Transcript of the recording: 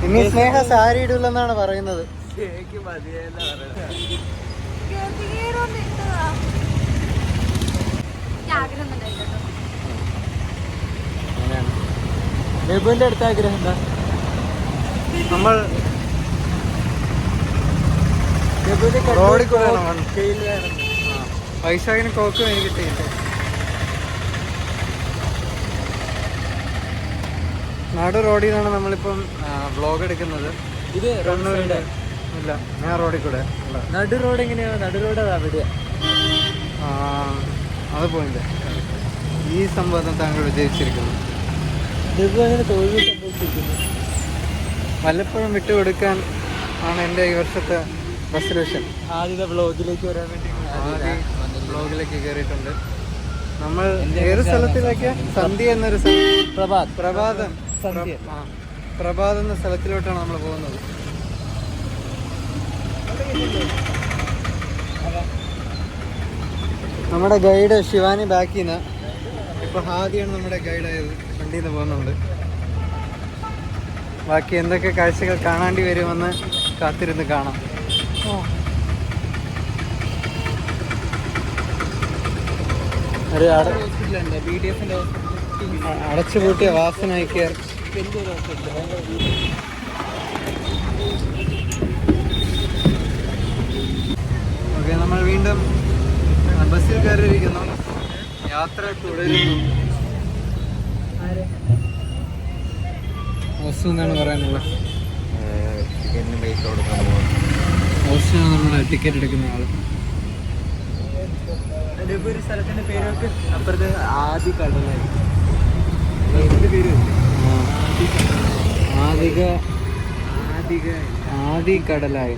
ഇനി സ്നേഹ സാരി ഇടില്ലെന്നാണ് പറയുന്നത്. ബേബുവിന്റെ അടുത്ത ആഗ്രഹം എന്താ? നമ്മൾ റോഡിൽ കൂടെ വൈശാഖിന് കോക്ക് എനിക്ക് കിട്ടിയില്ല. നാട് റോഡിൽ നിന്നാണ് നമ്മളിപ്പം വ്ളോഗ് എടുക്കുന്നത്. ഇത് കണ്ണൂരിന്റെ ഇല്ല, ഞാൻ റോഡിൽ കൂടെ. നടു റോഡ് എങ്ങനെയാ? നടു റോഡ് അവിടെ അത് പോയിന്റ്. ഈ സംഭവം താങ്കൾ വിജയിച്ചിരിക്കുന്നു. അങ്ങനെ തൊഴിൽ സംഭവിച്ചിരിക്കുന്നു. വല്ലപ്പോഴും വിട്ടുകൊടുക്കാൻ ആണ് എൻ്റെ ഈ വർഷത്തെ റെസല്യൂഷൻ. ആദ്യത്തെ വ്ളോഗിലേക്ക് വരാൻ വേണ്ടി വ്ളോഗിലേക്ക് കയറിയിട്ടുണ്ട്. നമ്മൾ ഏത് സ്ഥലത്തിലേക്ക്? സന്ധ്യ എന്നൊരു പ്രഭാത് എന്ന സ്ഥലത്തിലോട്ടാണ് നമ്മൾ പോകുന്നത്. നമ്മുടെ ഗൈഡ് ശിവാനി ബാക്കിൽ നിന്ന്. ഇപ്പൊ ഹാദിയാണ് നമ്മുടെ ഗൈഡായത്. വണ്ടിയിൽ നിന്ന് പോകുന്നുണ്ട്. ബാക്കി എന്തൊക്കെ കാഴ്ചകൾ കാണാണ്ടി വരുമെന്ന് കാത്തിരുന്ന് കാണാം. അടച്ചുപൂട്ടിയ വാസനയ്ക്ക് ഓക്കെ, നമ്മൾ വീണ്ടും ബസ്സിൽ കയറിയിരിക്കുന്നു. യാത്ര തുടരുന്നു. ഓസ് എന്നാണ് പറയാനുള്ളത്. ഓസിനാണ് നമ്മുടെ ടിക്കറ്റ് എടുക്കുന്ന ആള്. ഒരു സ്ഥലത്തിന്റെ പേരൊക്കെ അപ്പുറത്ത് ആദികടലായി. ആദികടലായി.